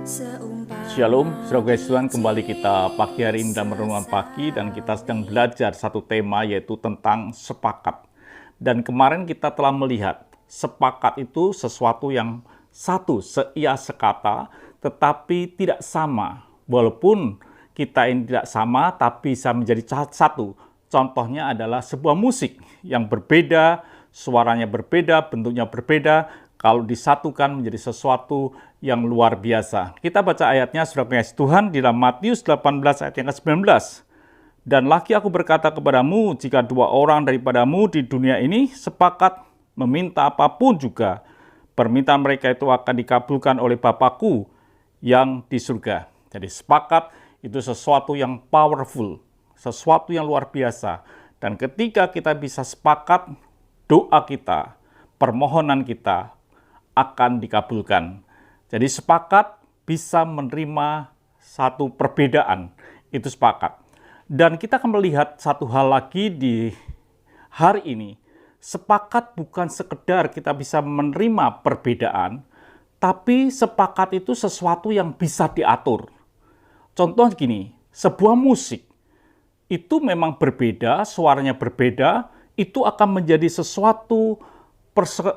Shalom, saudara Tuhan, kembali kita pagi hari ini dalam renungan pagi dan kita sedang belajar satu tema yaitu tentang sepakat. Dan kemarin kita telah melihat sepakat itu sesuatu yang satu, seia sekata, tetapi tidak sama. Walaupun kita ini tidak sama, tapi bisa menjadi satu. Contohnya adalah sebuah musik yang berbeda, suaranya berbeda, bentuknya berbeda, kalau disatukan menjadi sesuatu yang luar biasa. Kita baca ayatnya, saudara pengasih Tuhan, di dalam Matius 18 ayat yang ke-19. Dan lagi aku berkata kepadamu, jika dua orang daripadamu di dunia ini sepakat meminta apapun juga, permintaan mereka itu akan dikabulkan oleh Bapakku yang di surga. Jadi sepakat itu sesuatu yang powerful, sesuatu yang luar biasa. Dan ketika kita bisa sepakat, doa kita, permohonan kita akan dikabulkan. Jadi sepakat bisa menerima satu perbedaan, itu sepakat. Dan kita akan melihat satu hal lagi di hari ini. Sepakat bukan sekedar kita bisa menerima perbedaan, tapi sepakat itu sesuatu yang bisa diatur. Contoh gini, sebuah musik itu memang berbeda, suaranya berbeda, itu akan menjadi sesuatu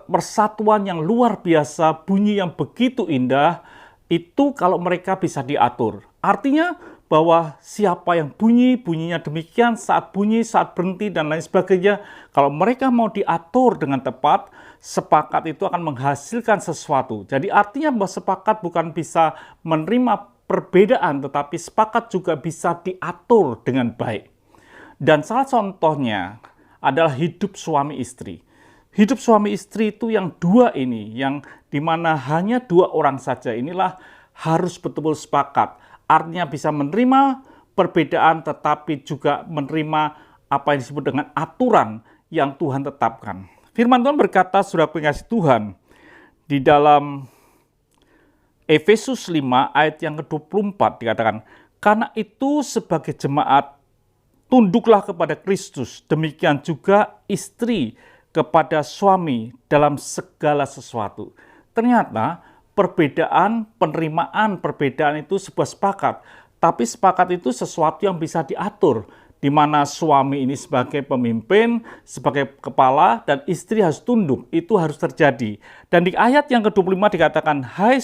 persatuan yang luar biasa, bunyi yang begitu indah, itu kalau mereka bisa diatur. Artinya bahwa siapa yang bunyinya demikian, saat bunyi, saat berhenti, dan lain sebagainya, kalau mereka mau diatur dengan tepat, sepakat itu akan menghasilkan sesuatu. Jadi artinya bahwa sepakat bukan bisa menerima perbedaan, tetapi sepakat juga bisa diatur dengan baik. Dan salah contohnya adalah hidup suami istri. Hidup suami istri itu yang dua ini, yang dimana hanya dua orang saja, inilah harus betul-betul sepakat. Artinya bisa menerima perbedaan tetapi juga menerima apa yang disebut dengan aturan yang Tuhan tetapkan. Firman Tuhan berkata, saudara pengasih Tuhan, di dalam Efesus 5 ayat yang ke-24 dikatakan, karena itu sebagai jemaat tunduklah kepada Kristus, demikian juga istri kepada suami dalam segala sesuatu. Ternyata perbedaan, penerimaan perbedaan itu sebuah sepakat. Tapi sepakat itu sesuatu yang bisa diatur. Di mana suami ini sebagai pemimpin, sebagai kepala, dan istri harus tunduk. Itu harus terjadi. Dan di ayat yang ke-25 dikatakan, hai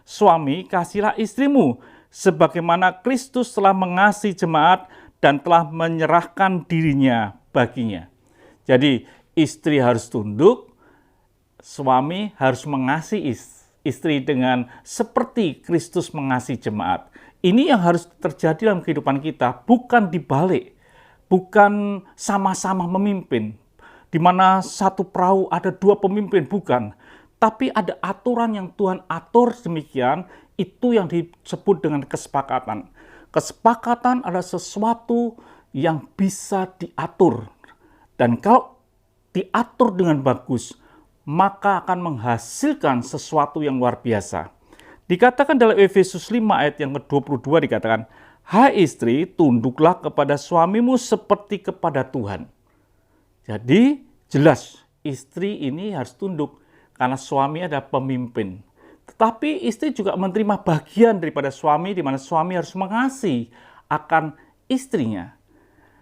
suami, kasihilah istrimu, sebagaimana Kristus telah mengasihi jemaat dan telah menyerahkan dirinya baginya. Jadi, istri harus tunduk, suami harus mengasihi istri dengan seperti Kristus mengasihi jemaat. Ini yang harus terjadi dalam kehidupan kita, bukan dibalik, bukan sama-sama memimpin, di mana satu perahu ada dua pemimpin, bukan. Tapi ada aturan yang Tuhan atur demikian, itu yang disebut dengan kesepakatan. Kesepakatan adalah sesuatu yang bisa diatur. Dan kalau diatur dengan bagus, maka akan menghasilkan sesuatu yang luar biasa. Dikatakan dalam Efesus 5 ayat yang ke-22 dikatakan, hai istri, tunduklah kepada suamimu seperti kepada Tuhan. Jadi jelas istri ini harus tunduk karena suami adalah pemimpin. Tetapi istri juga menerima bagian daripada suami, di mana suami harus mengasihi akan istrinya.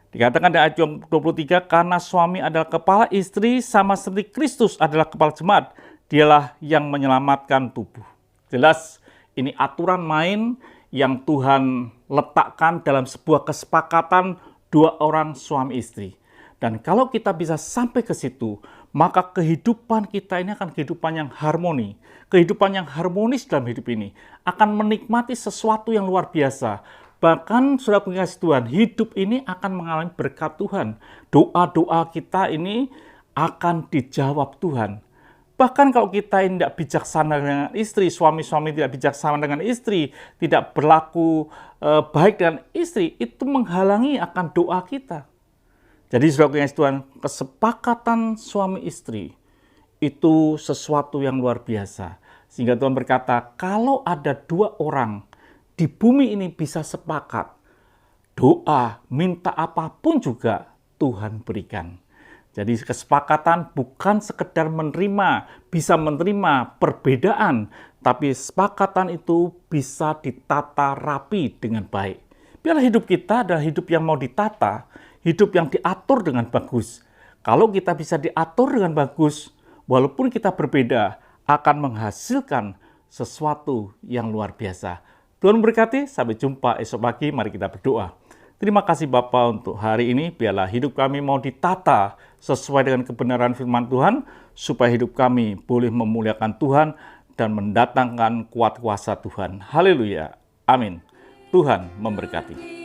Dikatakan di ayat 23, karena suami adalah kepala istri sama seperti Kristus adalah kepala jemaat, dialah yang menyelamatkan tubuh. Jelas ini aturan main yang Tuhan letakkan dalam sebuah kesepakatan dua orang suami istri. Dan kalau kita bisa sampai ke situ, maka kehidupan kita ini akan kehidupan yang harmoni. Kehidupan yang harmonis dalam hidup ini akan menikmati sesuatu yang luar biasa. Bahkan saudara pengasih Tuhan, hidup ini akan mengalami berkat Tuhan. Doa-doa kita ini akan dijawab Tuhan. Bahkan kalau kita ini tidak bijaksana dengan istri, suami-suami tidak bijaksana dengan istri, tidak berlaku baik dengan istri, itu menghalangi akan doa kita. Jadi saudara pengasih Tuhan, kesepakatan suami istri itu sesuatu yang luar biasa. Sehingga Tuhan berkata, kalau ada dua orang di bumi ini bisa sepakat, doa, minta apapun juga Tuhan berikan. Jadi kesepakatan bukan sekedar bisa menerima perbedaan, tapi kesepakatan itu bisa ditata rapi dengan baik. Biarlah hidup kita adalah hidup yang mau ditata, hidup yang diatur dengan bagus. Kalau kita bisa diatur dengan bagus, walaupun kita berbeda, akan menghasilkan sesuatu yang luar biasa. Tuhan memberkati, sampai jumpa esok pagi, mari kita berdoa. Terima kasih Bapa untuk hari ini, biarlah hidup kami mau ditata sesuai dengan kebenaran firman Tuhan, supaya hidup kami boleh memuliakan Tuhan dan mendatangkan kuat kuasa Tuhan. Haleluya. Amin. Tuhan memberkati.